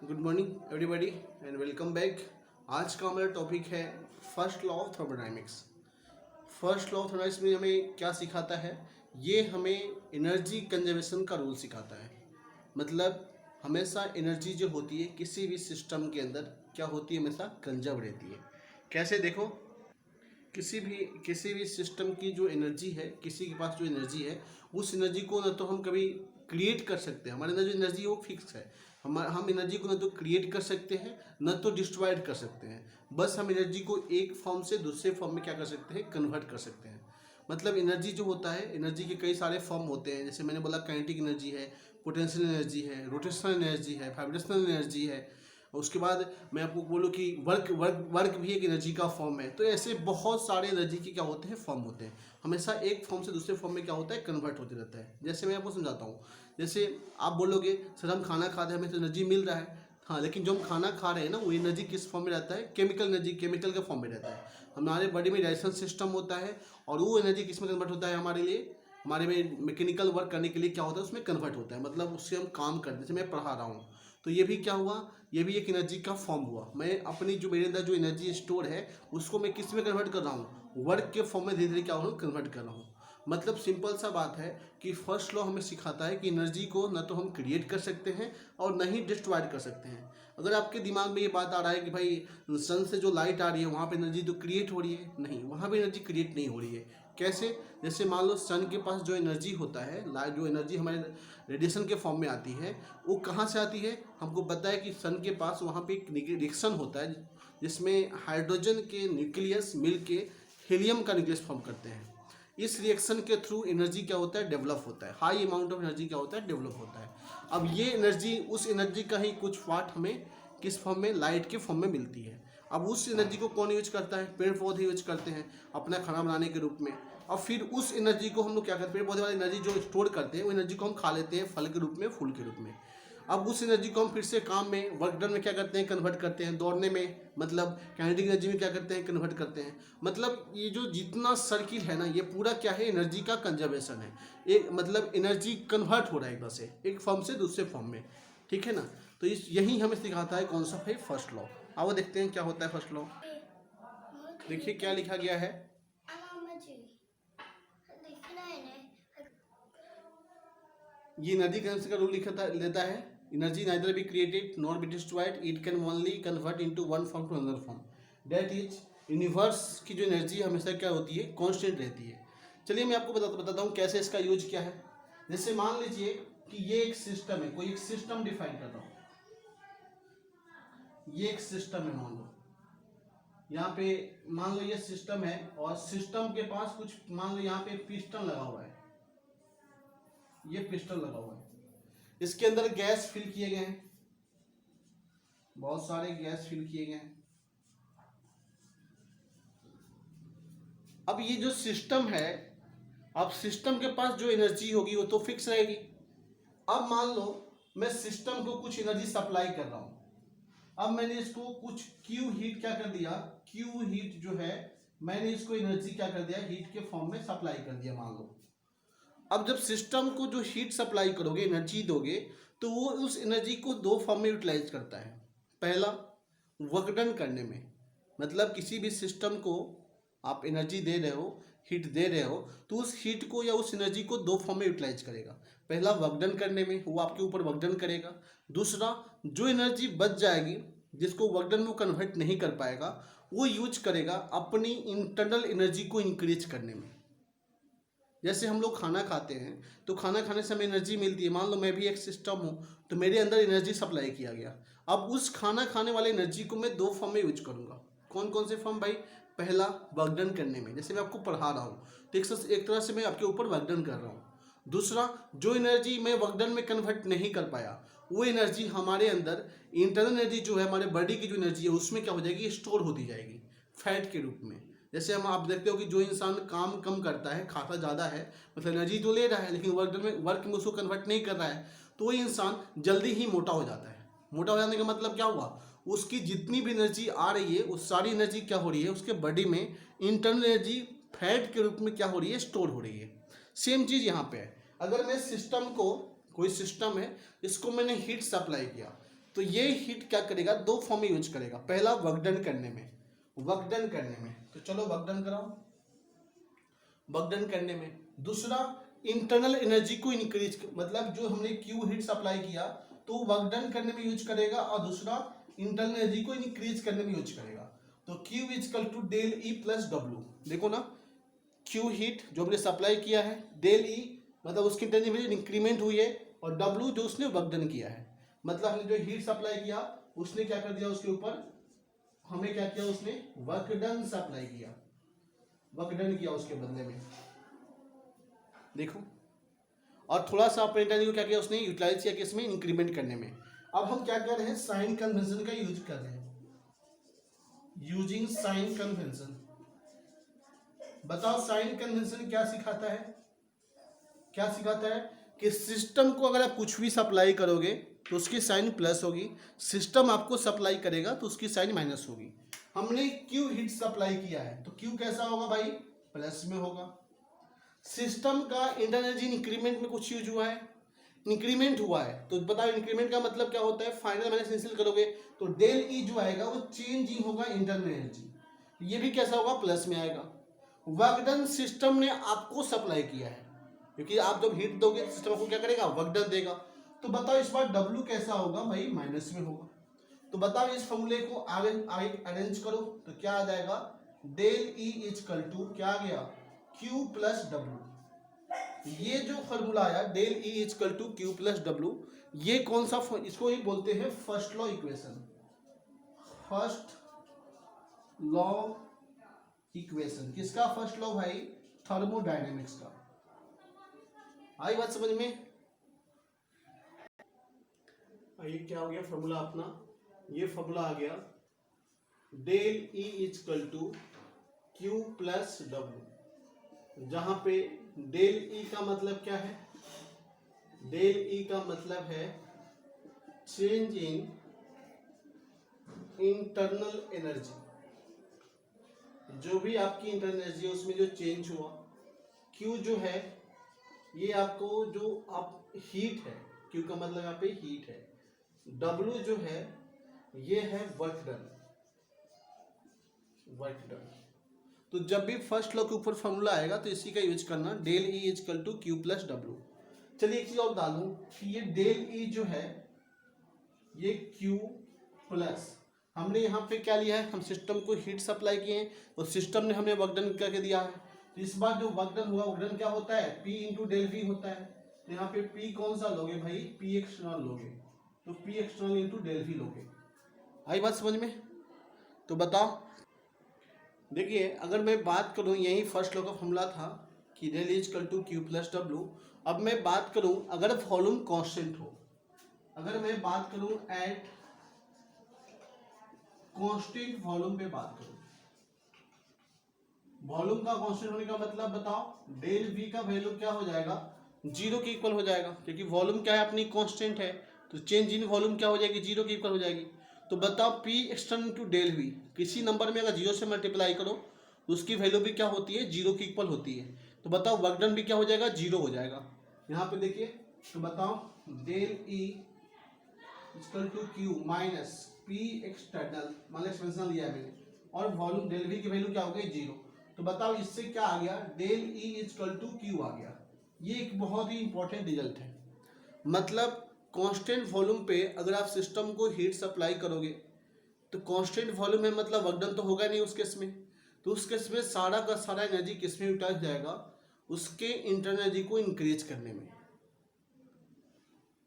Good morning everybody and welcome back. आज का हमारा टॉपिक है first law of thermodynamics. First law of thermodynamics में हमें क्या सिखाता है? ये हमें एनर्जी कंजर्वेशन का रूल सिखाता है। मतलब हमेशा एनर्जी जो होती है किसी भी सिस्टम के अंदर क्या होती है, हमेशा कंजर्व रहती है। कैसे देखो, किसी भी सिस्टम की जो एनर्जी है, किसी के पास जो एनर्जी है, उस एनर्जी को न तो हम कभी क्रिएट कर सकते हैं, हमारे अंदर जो एनर्जी है वो फिक्स है। हम एनर्जी को न तो क्रिएट कर सकते हैं न तो डिस्ट्रॉयड कर सकते हैं। बस हम एनर्जी को एक फॉर्म से दूसरे फॉर्म में क्या कर सकते हैं, कन्वर्ट कर सकते हैं। मतलब एनर्जी जो होता है, एनर्जी के कई सारे फॉर्म होते हैं। जैसे मैंने बोला, काइनेटिक एनर्जी है, पोटेंशियल एनर्जी है, रोटेशनल एनर्जी है, वाइब्रेशनल एनर्जी है। उसके बाद मैं आपको बोलूँ कि वर्क वर्क वर्क भी एक एनर्जी का फॉर्म है। तो ऐसे बहुत सारे एनर्जी के क्या होते हैं, फॉर्म होते हैं। हमेशा एक फॉर्म से दूसरे फॉर्म में क्या होता है, कन्वर्ट होते रहता है। जैसे मैं आपको समझाता हूँ। जैसे आप बोलोगे सर हम खाना खाते हैं, हमें तो एनर्जी मिल रहा है। हाँ, लेकिन जो हम खाना खा रहे हैं ना, वो एनर्जी किस फॉर्म में रहता है? केमिकल एनर्जी, केमिकल के फॉर्म में रहता है। हमारे बॉडी में डाइजेशन सिस्टम होता है और वो एनर्जी किस में कन्वर्ट होता है? हमारे लिए, हमारे में मैकेनिकल वर्क करने के लिए क्या होता है, उसमें कन्वर्ट होता है। मतलब उससे हम काम करते हैं। जैसे मैं पढ़ा रहा हूँ तो ये भी क्या हुआ, ये भी एक एनर्जी का फॉर्म हुआ। मैं अपनी जो मेरे अंदर जो एनर्जी स्टोर है उसको मैं किस में कन्वर्ट कर रहा हूँ? वर्क के फॉर्म में धीरे धीरे क्या हो रहा हूँ, कन्वर्ट कर रहा हूँ। मतलब सिंपल सा बात है कि फर्स्ट लॉ हमें सिखाता है कि एनर्जी को न तो हम क्रिएट कर सकते हैं और न ही डिस्ट्रॉयड कर सकते हैं। अगर आपके दिमाग में ये बात आ रहा है कि भाई सन से जो लाइट आ रही है वहाँ पे एनर्जी तो क्रिएट हो रही है, नहीं, वहाँ पे एनर्जी क्रिएट नहीं हो रही है। कैसे? जैसे मान लो सन के पास जो एनर्जी होता है, लाइट जो एनर्जी हमारे रेडिएशन के फॉर्म में आती है, वो कहाँ से आती है? हमको पता है कि सन के पास वहाँ पे एक रिएक्शन होता है जिसमें हाइड्रोजन के न्यूक्लियस मिल के हीलियम का न्यूक्लियस फॉर्म करते हैं। इस रिएक्शन के थ्रू एनर्जी क्या होता है, डेवलप होता है। हाई अमाउंट ऑफ एनर्जी क्या होता है, डेवलप होता है। अब ये एनर्जी, उस एनर्जी का ही कुछ पार्ट हमें किस फॉर्म में, लाइट के फॉर्म में मिलती है। अब उस एनर्जी को कौन यूज करता है? पेड़ पौधे यूज करते हैं अपना खाना बनाने के रूप में। और फिर उस एनर्जी को हम लोग क्या करते हैं, पेड़ पौधे वाली एनर्जी जो स्टोर करते हैं, वो एनर्जी को हम खा लेते हैं फल के रूप में, फूल के रूप में। अब उस एनर्जी को हम फिर से काम में, वर्क डन में क्या करते हैं, कन्वर्ट करते हैं। दौड़ने में, मतलब काइनेटिक एनर्जी में क्या करते हैं, कन्वर्ट करते हैं। मतलब ये जो जितना सर्किल है ना, ये पूरा क्या है, एनर्जी का कंजर्वेशन है। एक मतलब एनर्जी कन्वर्ट हो रहा है एक से, एक फॉर्म से दूसरे फॉर्म में। ठीक है ना? तो इस यही हमें सिखाता है कौन सा है, फर्स्ट लॉ। आओ देखते हैं क्या होता है फर्स्ट लॉ। देखिए क्या लिखा गया है। ये एनर्जी कंजर्वेशन का रूल लेता है। Energy neither be created nor be destroyed, it can only convert into one form to another form. That is, universe की जो एनर्जी हमेशा क्या होती है, कांस्टेंट रहती है। चलिए मैं आपको बताता हूँ कैसे इसका यूज क्या है। जैसे मान लीजिए कि ये एक सिस्टम है, कोई एक सिस्टम डिफाइन कर रहा हूँ। ये एक सिस्टम है, मान लो यहाँ पे, मान लो ये सिस्टम है और सिस्टम के पास कुछ, मान लो यहाँ पे पिस्टन लगा हुआ है। ये पिस्टन लगा हुआ है, इसके अंदर गैस फिल किए गए हैं, बहुत सारे गैस फिल किए गए हैं। अब ये जो सिस्टम है, अब सिस्टम के पास जो एनर्जी होगी वो तो फिक्स रहेगी। अब मान लो मैं सिस्टम को कुछ एनर्जी सप्लाई कर रहा हूं। अब मैंने इसको कुछ क्यू हीट क्या कर दिया, क्यू हीट जो है, मैंने इसको एनर्जी क्या कर दिया, हीट के फॉर्म में सप्लाई कर दिया, मान लो। अब जब सिस्टम को जो हीट सप्लाई करोगे, एनर्जी दोगे, तो वो उस एनर्जी को दो फॉर्म में यूटिलाइज करता है। पहला, वर्क डन करने में। मतलब किसी भी सिस्टम को आप एनर्जी दे रहे हो, हीट दे रहे हो, तो उस हीट को या उस एनर्जी को दो फॉर्म में यूटिलाइज करेगा। पहला, वर्क डन करने में, वो आपके ऊपर वर्क डन करेगा। दूसरा, जो एनर्जी बच जाएगी, जिसको वर्क डन में कन्वर्ट नहीं कर पाएगा, वो यूज करेगा अपनी इंटरनल एनर्जी को इंक्रीज करने में। जैसे हम लोग खाना खाते हैं तो खाना खाने से हमें एनर्जी मिलती है। मान लो मैं भी एक सिस्टम हूँ, तो मेरे अंदर एनर्जी सप्लाई किया गया। अब उस खाना खाने वाले एनर्जी को मैं दो फॉर्म में यूज करूँगा। कौन कौन से फॉर्म भाई? पहला, वर्क डन करने में, जैसे मैं आपको पढ़ा रहा हूँ तो एक तरह से मैं आपके ऊपर वर्क डन कर रहा हूँ। दूसरा, जो एनर्जी मैं वर्क डन में कन्वर्ट नहीं कर पाया, वो एनर्जी हमारे अंदर, इंटरनल एनर्जी जो है, हमारे बॉडी की जो एनर्जी है, उसमें क्या हो जाएगी, स्टोर होती जाएगी फैट के रूप में। जैसे हम, आप देखते हो कि जो इंसान काम कम करता है, खाता ज़्यादा है, मतलब एनर्जी तो ले रहा है लेकिन वर्क में उसको कन्वर्ट नहीं कर रहा है, तो वो इंसान जल्दी ही मोटा हो जाता है। मोटा हो जाने का मतलब क्या हुआ, उसकी जितनी भी एनर्जी आ रही है, वो सारी एनर्जी क्या हो रही है, उसके बॉडी में इंटरनल एनर्जी फैट के रूप में क्या हो रही है, स्टोर हो रही है। सेम चीज़ यहाँ पे है। अगर मैं सिस्टम को, कोई सिस्टम है, इसको मैंने हीट सप्लाई किया, तो ये हीट क्या करेगा, दो फॉर्म में यूज करेगा। पहला वर्क डन करने में, तो चलो वर्क डन कराओ, वर्क डन करने में। दूसरा इंटरनल एनर्जी को इंक्रीज, मतलब जो हमने क्यू हीट सप्लाई किया तो वर्क डन करने में यूज करेगा, और दूसरा इंटरनल एनर्जी को इंक्रीज करने में यूज करेगा। तो Q equal to del E plus W. देखो ना, Q हीट जो हमने सप्लाई किया है, डेल ई मतलब उसकी इंटरनल एनर्जी इंक्रीमेंट हुई है, और W जो उसने वर्क डन किया है, मतलब हमने जो हीट सप्लाई किया उसने क्या कर दिया, उसके ऊपर हमें क्या किया, उसने वर्क डन सप्लाई किया, वर्क डन किया उसके बदले में। देखो, और थोड़ा सा अपने एनर्जी को क्या किया उसने, यूटिलाइज किया किसमें, इंक्रीमेंट करने में। अब हम क्या कर रहे हैं, साइन कन्वेंशन का यूज कर रहे हैं, यूजिंग साइन कन्वेंशन। बताओ साइन कन्वेंशन क्या सिखाता है, क्या सिखाता है कि सिस्टम को अगर आप कुछ भी सप्लाई करोगे तो उसकी साइन प्लस होगी, सिस्टम आपको सप्लाई करेगा तो उसकी साइन माइनस होगी। हमने क्यू हीट सप्लाई किया है तो क्यू कैसा होगा भाई, प्लस में होगा। सिस्टम का इंटरनल एनर्जी इंक्रीमेंट में कुछ यूज हुआ है, इंक्रीमेंट हुआ है, तो बताओ इंक्रीमेंट का मतलब क्या होता है, फाइनल माइनस इनिशियल करोगे तो डेल ई जो आएगा वो चेंज ही होगा इंटरनल एनर्जी, ये भी कैसा होगा, प्लस में आएगा। वर्क डन सिस्टम ने आपको सप्लाई किया है, क्योंकि आप जब हीट दोगे सिस्टम आपको क्या करेगा, वर्क डन देगा। तो बताओ इस बार W कैसा होगा भाई, माइनस में होगा। तो बताओ इस फॉर्मूले को आगे अरेंज करो तो क्या आ जाएगा, डेल ई इजकल टू क्या आ गया, Q प्लस डब्ल्यू। ये जो फॉर्मूला आया del E equal to Q plus W, ये कौन सा, इसको ही बोलते हैं first law equation, first law equation. किसका फर्स्ट लॉ भाई, थर्मोडायनेमिक्स का। आई बात समझ में। ये क्या हो गया फॉर्मूला अपना, ये फॉर्मूला आ गया del E equal to Q plus W, जहां पे डेल ई का मतलब क्या है, डेल ई का मतलब है चेंज इन इंटरनल एनर्जी, जो भी आपकी इंटरनल एनर्जी है उसमें जो चेंज हुआ। Q जो है ये आपको जो आप हीट है, Q का मतलब यहाँ पे हीट है, W जो है ये है वर्क डन, वर्क डन। तो जब भी फर्स्ट लॉ के ऊपर फॉर्मूला आएगा तो इसी का यूज करना, del E equal to Q plus W. चलिए एक चीज और बता दूं कि ये डेल ई जो है ये Q प्लस, हमने यहाँ पे क्या लिया है, हम सिस्टम को हीट सप्लाई किए हैं तो सिस्टम ने हमें वर्क डन करके दिया है। तो इस बार जो वर्क डन हुआ, वर्क डन क्या होता है, P इंटू डेल V होता है। तो यहाँ पे P कौन सा लोगे भाई, P एक्सटर्नल लोगे, तो P external into del V लोगे। आई बात समझ में। तो बताओ, देखिए अगर मैं बात करूं, यही फर्स्ट लॉ का फॉर्मूला था कि del equal to Q plus W. अब मैं बात करूं अगर वॉल्यूम कांस्टेंट हो, अगर मैं बात करूं एट कांस्टेंट वॉल्यूम पे बात करूं, वॉल्यूम का कांस्टेंट होने का मतलब बताओ, डेल V का वैल्यू क्या हो जाएगा, जीरो के इक्वल हो जाएगा, क्योंकि वॉल्यूम क्या है अपनी कांस्टेंट है, तो चेंज इन वॉल्यूम क्या हो जाएगी, जीरो के इक्वल हो जाएगी। तो बताओ P external to del V, किसी नंबर में अगर जीरो से मल्टीप्लाई करो तो उसकी वैल्यू भी क्या होती है, जीरो की इक्वल होती है। तो बताओ वर्क डन भी क्या हो जाएगा, जीरो हो जाएगा। यहाँ पे देखिए, तो बताओ del E equal to Q minus P external, मान लो एक्सपेंशन लिया है मैंने, और वॉल्यूम डेल V की वैल्यू क्या हो गई, जीरो। तो बताओ इससे क्या आ गया, del E equal to Q आ गया। ये एक बहुत ही इंपॉर्टेंट रिजल्ट है, मतलब कांस्टेंट वॉल्यूम पे अगर आप सिस्टम को हीट सप्लाई करोगे तो कांस्टेंट वॉल्यूम है, मतलब वर्क डन तो होगा नहीं उस केस में, तो उस केस में सारा का सारा एनर्जी किस में यूटिलाइज जाएगा, उसके इंटरनल एनर्जी को इंक्रीज करने में।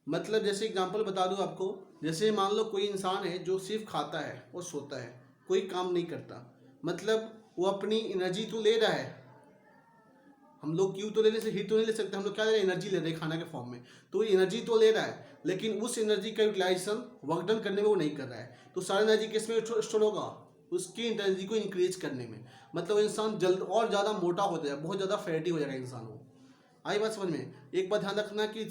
मतलब जैसे एग्जांपल बता दूं आपको, जैसे मान लो कोई इंसान है जो सिर्फ खाता है और सोता है, कोई काम नहीं करता, मतलब वो अपनी एनर्जी तो ले रहा है, हम लोग क्यू तो लेने से हीट तो नहीं ले सकते, हम लोग क्या ले रहे हैं, एनर्जी ले रहे हैं खाना के फॉर्म में, तो एनर्जी तो ले रहा है लेकिन उस एनर्जी का यूटिलाइजेशन वर्क डन करने में वो नहीं कर रहा है। तो सारा एनर्जी किस में स्टोर होगा, उसकी एनर्जी को इंक्रीज करने में। मतलब इंसान जल्द और ज़्यादा मोटा हो जाएगा, बहुत ज़्यादा फैटी हो जाएगा इंसान वो। आई बात समझ में। एक बात ध्यान रखना कि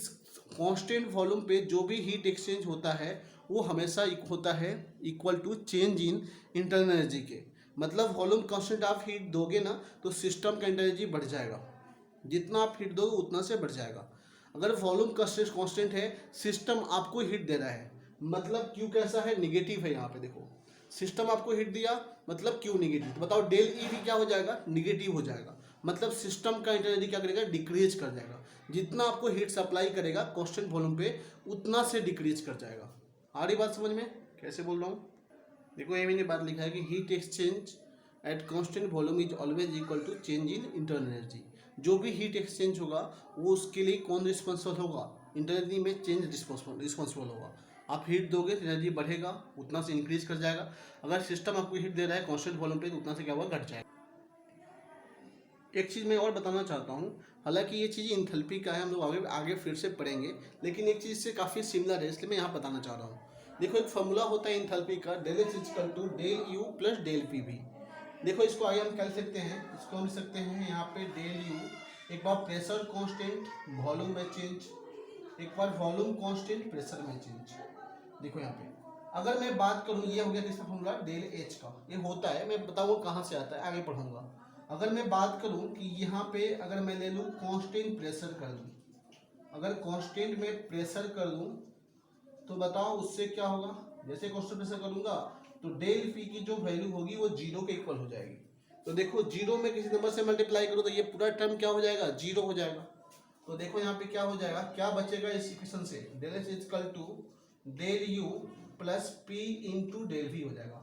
कांस्टेंट वॉल्यूम पे जो भी हीट एक्सचेंज होता है वो हमेशा होता है equal to change in internal energy के। मतलब वॉल्यूम कांस्टेंट आप हीट दोगे ना तो सिस्टम का इंटरनल एनर्जी बढ़ जाएगा, जितना आप हीट दोगे उतना से बढ़ जाएगा। अगर वॉल्यूम कांस्टेंट है, सिस्टम आपको हीट दे रहा है, मतलब क्यू कैसा है, निगेटिव है। यहाँ पे देखो सिस्टम आपको हिट दिया मतलब क्यू निगेटिव, तो बताओ डेल ई भी क्या हो जाएगा, निगेटिव हो जाएगा। मतलब सिस्टम का इंटर एनर्जी क्या करेगा, डिक्रीज कर जाएगा। जितना आपको हीट सप्लाई करेगा कांस्टेंट वॉल्यूम पे उतना से डिक्रीज कर जाएगा। आ रही बात समझ में, कैसे बोल रहा हूँ? देखो ये मैंने बात लिखा है कि heat exchange at constant volume is always equal to change in internal energy. जो भी हीट एक्सचेंज होगा वो उसके लिए कौन रिस्पॉन्सिबल होगा, इंटरनल एनर्जी में चेंज रिस्पॉन्सिबल होगा। आप हीट दोगे तो एनर्जी बढ़ेगा, उतना से इंक्रीज कर जाएगा। अगर सिस्टम आपको हीट दे रहा है कांस्टेंट वॉल्यूम पे तो उतना से क्या होगा, घट जाएगा। एक चीज़ मैं और बताना चाहता हूँ, हालांकि ये चीज़ इंथैल्पी का है, हम लोग आगे आगे फिर से पढ़ेंगे, लेकिन एक चीज़ से काफ़ी सिमिलर है इसलिए मैं यहाँ बताना चाह रहा हूँ। देखो एक फॉर्मूला होता है इंथैल्पी का, del H equal to del U plus del P भी। देखो इसको आगे हम कह सकते हैं, इसको हम लिख सकते हैं यहाँ पे डेल यू, एक बार प्रेशर कांस्टेंट वॉल्यूम में चेंज, एक बार वॉल्यूम कांस्टेंट प्रेशर में चेंज। देखो यहाँ पे अगर मैं बात करूँ, ये हो गया किसका फॉर्मूला, डेल एच का। ये होता है, मैं बताऊँगा कहाँ से आता है, आगे पढ़ूंगा। अगर मैं बात करूँ कि यहाँ पे अगर मैं ले लूँ कांस्टेंट प्रेशर कर लूँ, अगर कांस्टेंट में प्रेशर कर लूँ तो बताओ उससे क्या होगा। जैसे कांस्टेंट प्रेशर करूँगा तो डेल पी की जो वैल्यू होगी वो जीरो के इक्वल हो जाएगी। तो देखो जीरो में किसी नंबर से मल्टीप्लाई करो तो ये पूरा टर्म क्या हो जाएगा, जीरो हो जाएगा। तो देखो यहाँ पे क्या हो जाएगा, क्या बचेगा इस इक्वेशन से, del H equal to del U plus P into del V हो जाएगा।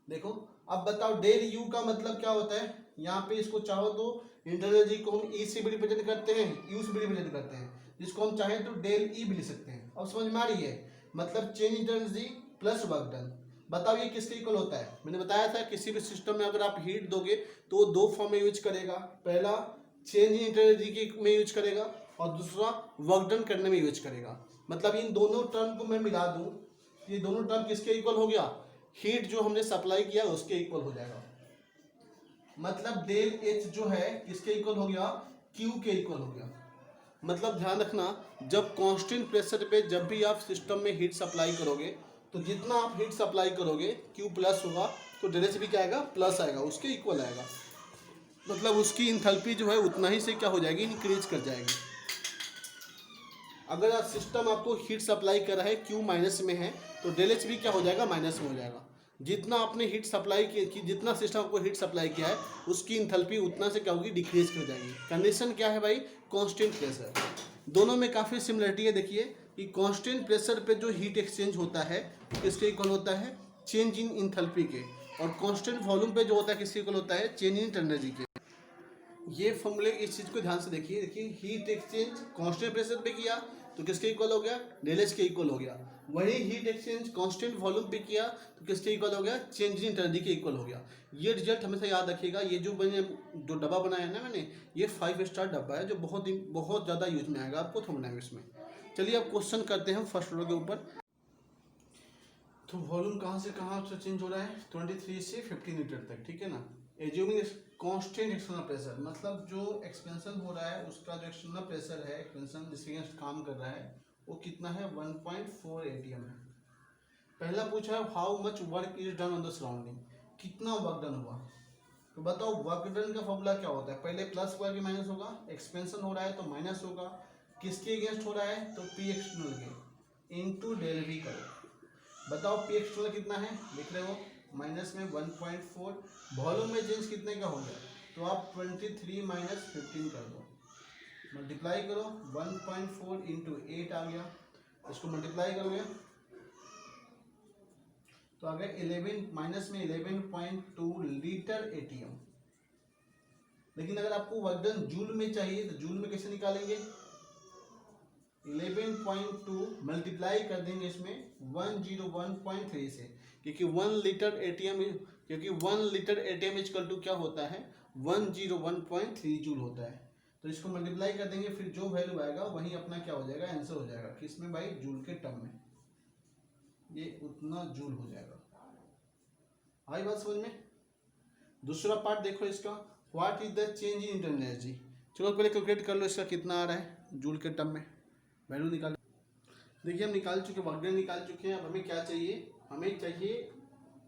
देखो अब बताओ डेल यू का मतलब क्या होता है, यहाँ पे इसको चाहो तो इंटरनल एनर्जी को हम ई से भी रिप्रेजेंट करते हैं, यू से भी रिप्रेजेंट करते हैं, जिसको हम चाहें तो डेल ई भी लिख सकते हैं। अब समझ में आ रही है, मतलब change internal energy plus work done. बताओ ये किसके इक्वल होता है, मैंने बताया था किसी भी सिस्टम में अगर आप हीट दोगे तो वो दो फॉर्म में यूज करेगा, पहला चेंज इन इंटरनल एनर्जी में यूज करेगा और दूसरा वर्क डन करने में यूज करेगा। मतलब इन दोनों टर्म को मैं मिला दूं, ये दोनों टर्म किसके इक्वल हो गया, हीट जो हमने सप्लाई किया उसके इक्वल हो जाएगा। मतलब डेल एच जो है किसके इक्वल हो गया, क्यू के इक्वल हो गया। मतलब ध्यान रखना, जब कांस्टेंट प्रेशर पे जब भी आप सिस्टम में हीट सप्लाई करोगे तो जितना आप हीट सप्लाई करोगे क्यू प्लस होगा तो डेल एच भी क्या आएगा, प्लस आएगा, उसके इक्वल आएगा। मतलब उसकी इंथैल्पी जो है उतना ही से क्या हो जाएगी, इंक्रीज कर जाएगी। अगर सिस्टम आपको हीट सप्लाई कर रहा है क्यू माइनस में है तो डेल एच भी क्या हो जाएगा, माइनस में हो जाएगा। जितना आपने हीट सप्लाई की, जितना सिस्टम आपको हीट सप्लाई किया है उसकी इंथैल्पी उतना से क्या होगी, डिक्रीज कर जाएगी। कंडीशन क्या है भाई, कांस्टेंट प्रेशर। दोनों में काफ़ी सिमिलरिटी है। देखिए कि कांस्टेंट प्रेशर पे जो हीट एक्सचेंज होता है किसके इक्वल होता है, चेंज इन इंथैल्पी के, और कांस्टेंट वॉल्यूम पे जो होता है किसके इक्वल होता है, चेंज इन इंटरनल एनर्जी के। ये फॉर्मूले इस चीज़ को ध्यान से देखिए। देखिए हीट एक्सचेंज कांस्टेंट प्रेशर पे किया तो किसके इक्वल हो गया, डेल एच के इक्वल हो गया। वही हीट एक्सचेंज कांस्टेंट वॉल्यूम पे किया तो किसके इक्वल हो गया, चेंज इन एनर्जी के इक्वल हो गया। ये रिजल्ट हमेशा याद रखिएगा। ये जो मैंने जो डब्बा बनाया है ना मैंने, ये 5 स्टार डब्बा है जो बहुत ज़्यादा यूज में आएगा आपको थर्मोडायनामिक्स में। चलिए अब क्वेश्चन करते हैं फर्स्ट रो के ऊपर। तो वॉल्यूम कहाँ से कहाँ से चेंज हो रहा है, 23 से 15 लीटर तक, ठीक है ना। एज्यूमिंग कांस्टेंट एक्सटर्नल प्रेशर, मतलब जो एक्सपेंशन हो रहा है उसका जो एक्सटर्नल प्रेशर है, एक्सपेंशन जिसके अगेंस्ट काम कर रहा है वो कितना है, 1.4 atm है। पहला पूछा है how much work is done on the surrounding, कितना वर्क डन हुआ। तो बताओ वर्क डन का फॉर्मूला क्या होता है, पहले प्लस हुआ कि माइनस होगा, एक्सपेंशन हो रहा है तो माइनस होगा, किसके अगेंस्ट हो रहा है तो पी एक्सटर्नल के इंटू डेल वी करो। बताओ पी एक्सटर्नल कितना है, लिख रहे हो माइनस में 1.4, वॉल्यूम में चेंज कितने का हो गया तो आप 23 माइनस 15 कर दो, मल्टीप्लाई करो 1.4 इंटू 8 आ गया, इसको मल्टीप्लाई करोगे तो आ गया 11 माइनस में 11.2 लीटर एटीएम। लेकिन अगर आपको वर्क डन जूल में चाहिए तो जूल में कैसे निकालेंगे, 11.2 मल्टीप्लाई कर देंगे इसमें 101.3 से, क्योंकि 1 लीटर एटीएम, क्योंकि 1 लीटर एटीएम इक्वल टू क्या होता है, 101.3 जूल होता है। तो इसको मल्टीप्लाई कर देंगे, फिर जो वैल्यू आएगा वही अपना क्या हो जाएगा, आंसर हो जाएगा। किसमें भाई, जूल के टर्म में, ये उतना जूल हो जाएगा। आई बात समझ में। दूसरा पार्ट देखो इसका, what is the change in internal energy. चलो पहले कैलकुलेट कर लो इसका कितना आ रहा है जूल के टर्म में, वैल्यू निकाल। देखिए हम निकाल चुके, वर्क डन निकाल चुके हैं। अब हमें क्या चाहिए, हमें चाहिए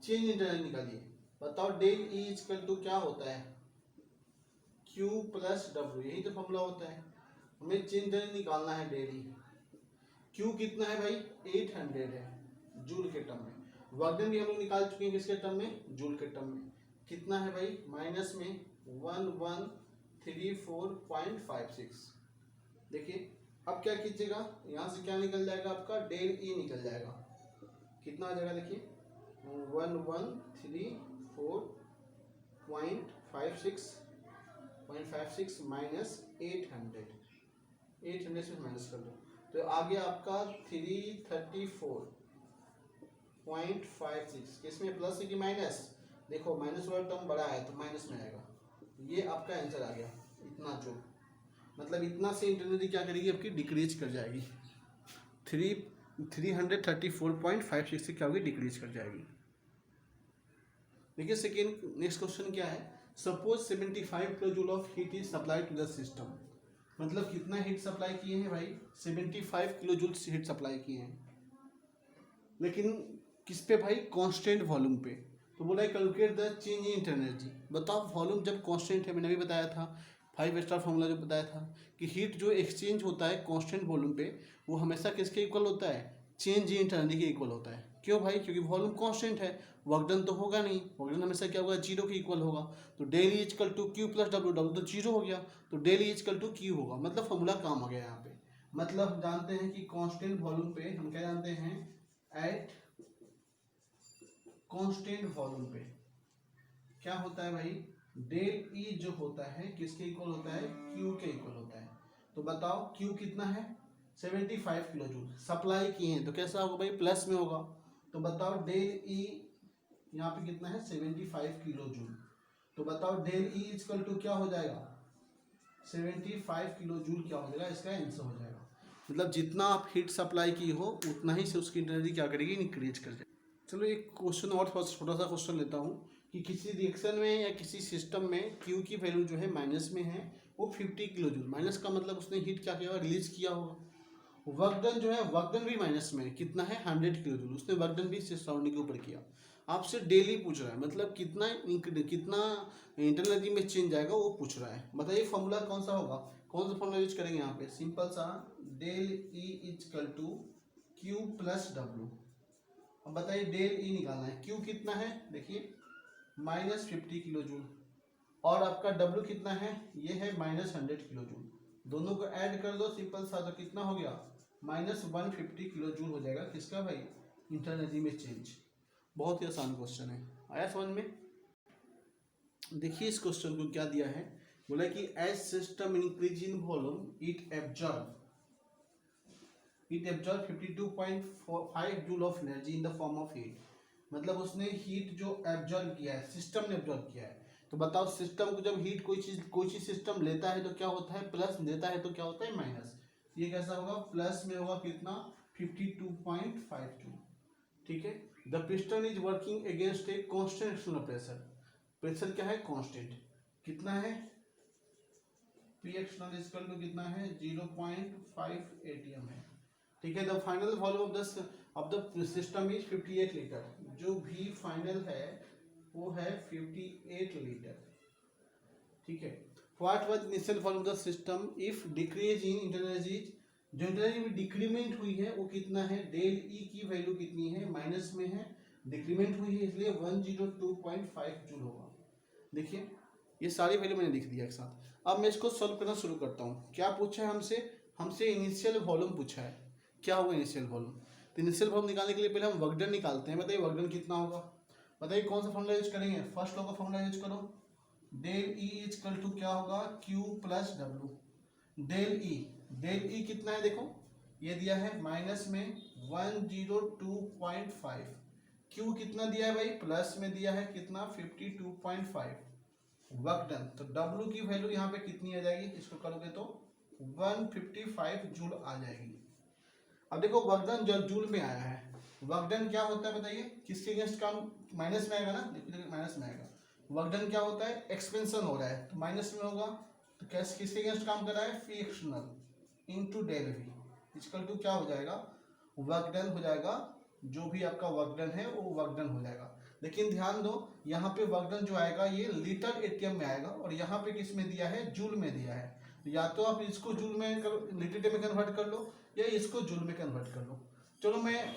चेंज इन एनर्जी निकालिए। बताओ डेल ई इक्वल टू क्या होता है, क्यू प्लस डब्ल्यू, यही तो फॉर्मूला होता है। हमें चेंज इन एनर्जी निकालना है डेल ई। क्यू कितना है भाई, 800 है, जूल के टर्म में, वर्क डन भी हम लोग निकाल चुके हैं किसके टर्म में, जूल के टर्म में। कितना है भाई, माइनस में 1134.56। देखिए अब क्या कीजिएगा, यहाँ से क्या निकल जाएगा आपका, डेल ई निकल जाएगा। कितना आ जाएगा देखिए, 1134.56 माइनस 800 से माइनस कर दो तो आ गया आपका 334.56। किसमें प्लस है कि माइनस, देखो माइनस वाला टर्म बड़ा है तो माइनस में आएगा। ये आपका आंसर आ गया, इतना जो मतलब इतना से इंटरनली क्या करेगी आपकी, डिक्रीज कर जाएगी। 334.56 से क्या होगी, डिक्रीज कर जाएगी। देखिए सेकेंड नेक्स्ट क्वेश्चन क्या है, suppose 75 kilo joule of heat is supply to the system. मतलब कितना हीट सप्लाई किए हैं भाई, 75 किलो जूल हीट सप्लाई किए हैं, लेकिन किस पे भाई, कांस्टेंट वॉल्यूम पे। तो बोला है calculate the change in energy. बताओ वॉल्यूम जब कांस्टेंट है, मैंने भी बताया था 5 स्टार फॉर्मूला जो बताया था कि हीट जो एक्सचेंज होता है कांस्टेंट वॉल्यूम पे वो हमेशा किसके इक्वल होता है, चेंज इन एनर्जी के इक्वल होता है। क्यों भाई, क्योंकि वॉल्यूम कांस्टेंट है, वर्क डन तो होगा नहीं, वर्क डन हमेशा क्या होगा, जीरो के इक्वल होगा। तो del E equal to Q plus W, W तो जीरो हो गया, तो del E equal to Q होगा। मतलब फॉर्मूला काम आ गया यहाँ पे। मतलब जानते हैं कि कांस्टेंट वॉल्यूम पे हम क्या जानते हैं, एट कांस्टेंट वॉल्यूम पे क्या होता है भाई, डेल ई जो होता है किसके इक्वल होता है, क्यू के इक्वल होता है। तो बताओ क्यू कितना है, 75 किलो जूल सप्लाई किए हैं, तो कैसा होगा भाई, प्लस में होगा। तो बताओ डेल ई यहाँ पे कितना है, 75 किलो जूल। तो बताओ डेल ई इक्वल टू क्या हो जाएगा, 75 किलो जूल क्या हो जाएगा, इसका आंसर हो जाएगा। मतलब जितना आप हीट सप्लाई की हो उतना ही से उसकी एनर्जी क्या करेगी, इंक्रीज कर जाएगी। चलो एक क्वेश्चन और छोटा सा क्वेश्चन लेता हूँ कि किसी रिएक्शन में या किसी सिस्टम में क्यू की वैल्यू जो है माइनस में है, वो 50 किलो जूल, माइनस का मतलब उसने हीट क्या किया होगा, रिलीज किया होगा। वर्क डन जो है, वर्क डन भी माइनस में है, कितना है 100 किलो जूल, उसने वर्क डन भी सराउंडिंग के ऊपर किया। आपसे डेली पूछ रहा है, मतलब कितना इंटरनल एनर्जी में चेंज आएगा वो पूछ रहा है। बताइए फॉर्मूला कौन सा होगा, कौन सा फॉर्मूला यूज करेंगे यहाँ पे, सिंपल सा, del E equal to Q plus W. अब बताइए डेल ई निकालना है, क्यू कितना है देखिए माइनस 50 किलो जूल, और आपका डब्ल्यू कितना है, ये है माइनस 100 किलो जूल। दोनों को ऐड कर दो सिंपल सा, तो कितना हो गया, माइनस 150 किलो जूल हो जाएगा किसका भाई, इंटरनल एनर्जी में चेंज। बहुत ही आसान क्वेश्चन है, आया समझ में। देखिए इस क्वेश्चन को क्या दिया है, बोला कि as system increase in volume it absorb 52.5 joule of energy in the form of heat. मतलब उसने हीट जो एब्जॉर्ब किया है, सिस्टम ने एब्जॉर्ब किया है। तो बताओ सिस्टम को जब हीट कोई चीज सिस्टम लेता है तो क्या होता है, प्लस, देता है तो क्या होता है माइनस। ये कैसा होगा, प्लस में होगा कितना, 52.5 जूल। ठीक है, the piston is working against a constant external pressure. Pressure क्या है, कांस्टेंट, कितना है, पी एक्सटर्नल इक्वल टू कितना है, 0.5 एटीएम है। ठीक है, the final volume of the system is 58 litre. जो भी फाइनल है वो है 58 लीटर। ठीक है, what was initial volume of the system if decrease in internal, जो इंटरनल में डिक्रीमेंट हुई है वो कितना है, डेल ई की वैल्यू कितनी है, माइनस में है, डिक्रीमेंट हुई है इसलिए 102.5 जूल होगा। देखिए ये सारी वैल्यू मैंने लिख दिया एक साथ। अब मैं इसको सॉल्व करना शुरू करता हूँ। क्या पूछा है हमसे इनिशियल वॉल्यूम पूछा है, क्या होगा इनिशियल वॉल्यूम। तो इनिशियल वॉल्यूम निकालने के लिए पहले हम वर्क डन निकालते हैं। बताइए वर्क डन कितना होगा, बताइए कौन सा फॉर्मूला यूज करेंगे, फर्स्ट लॉ का फॉर्मूला यूज करो, डेल ई इक्वल टू क्या होगा, Q plus W. Del E कितना है देखो, ये दिया है माइनस में 102.5, क्यू कितना दिया है भाई, प्लस में दिया है कितना 52.5, वर्क डन। तो डब्ल्यू की वैल्यू यहाँ पे कितनी आ जाएगी, इसको करोगे तो 155 जूल आ जाएगी। अब देखो वर्क डन जो जूल में आया है, वर्क डन क्या होता है बताइए, किसके अगेंस्ट काम, माइनस में आएगा ना, देखिए माइनस में आएगा। वर्क डन क्या होता है, एक्सपेंशन हो रहा है तो माइनस में होगा। तो कैसे किसके अगेंस्ट काम कर रहा है, phi external into del V equal to क्या हो जाएगा, वर्क डन हो जाएगा। जो भी आपका वर्क डन है वो वर्क डन हो जाएगा। लेकिन ध्यान दो यहाँ पे वर्क डन जो आएगा ये लीटर एटीएम में आएगा, और यहाँ पे किस में दिया है, जूल में दिया है। तो या तो आप इसको जूल में लीटर में कन्वर्ट कर लो या इसको जूल में कन्वर्ट कर लो। चलो मैं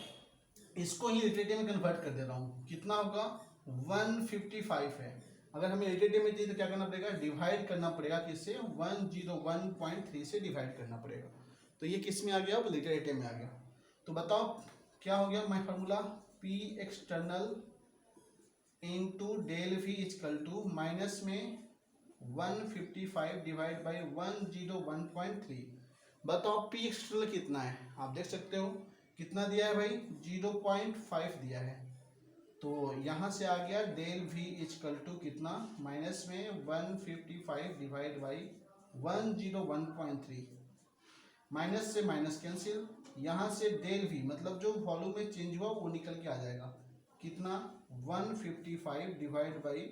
इसको ही लिटरेटिव में कन्वर्ट कर दे रहा हूँ, कितना होगा 155 है। अगर हमें लिटरेटिव में चाहिए तो क्या करना पड़ेगा, डिवाइड करना पड़ेगा, किससे 101.3 से डिवाइड करना पड़ेगा। तो ये किस में आ गया, अब लिटरेटिव में आ गया। तो बताओ क्या हो गया, my formula P external into del V equal to minus में 155 डिवाइड बाई 101.3। बताओ पी एक्सटर्नल कितना है, आप देख सकते हो कितना दिया है भाई, 0.5 दिया है। तो यहाँ से आ गया डेल वी इजकल टू कितना, माइनस में 155 डिवाइड बाई 101.3, माइनस से माइनस कैंसिल, यहाँ से डेल वी मतलब जो वॉल्यूम में चेंज हुआ वो निकल के आ जाएगा, कितना 155 डिवाइड बाई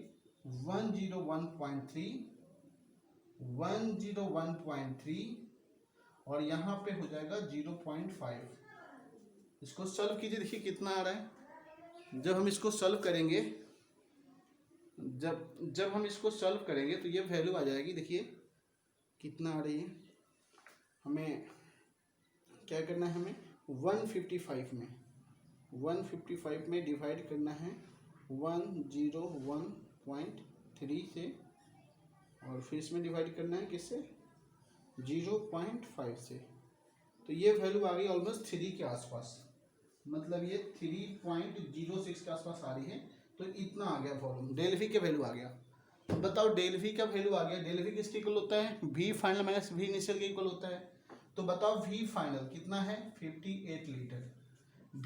101.3 और यहाँ पे हो जाएगा 0.5। इसको सॉल्व कीजिए, देखिए कितना आ रहा है। जब हम इसको सॉल्व करेंगे, जब हम इसको सॉल्व करेंगे तो ये वैल्यू आ जाएगी, देखिए कितना आ रही है। हमें क्या करना है, हमें 155 में डिवाइड करना है 101.3 से, और फिर इसमें डिवाइड करना है किससे, 0.5 से। तो ये वैल्यू आ गई ऑलमोस्ट 3 के आसपास, मतलब ये 3.06 के आसपास आ रही है। तो इतना आ गया वॉल्यूम, डेल वी के वैल्यू आ गया। तो बताओ डेल वी का वैल्यू आ गया, डेल वी किसके इक्वल होता है, V final minus V initial के इक्वल होता है। तो बताओ वी फाइनल कितना है, 58 लीटर।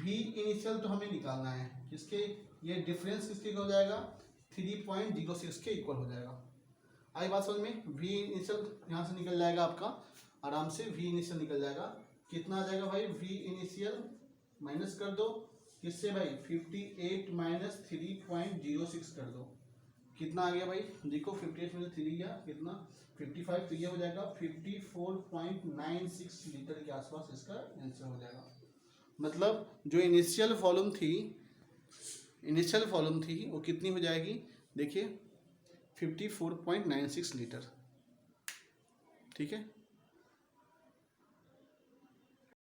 वी इनिशियल तो हमें निकालना है, किसके, ये डिफरेंस किसके इक्वल हो जाएगा, 3.06 के इक्वल हो जाएगा। आई बात समझ में, वी इनिशियल यहाँ से निकल जाएगा आपका आराम से, वी इनिशियल निकल जाएगा, कितना आ जाएगा भाई, वी इनिशियल माइनस कर दो किससे भाई, 58 माइनस 3.06 कर दो, कितना आ गया भाई, देखो 58 में 3 गया कितना 55, तो ये हो जाएगा 54.96 लीटर के आसपास इसका आंसर हो जाएगा। मतलब जो इनिशियल वॉल्यूम थी वो कितनी हो जाएगी, देखिए 54.96 लीटर, ठीक है।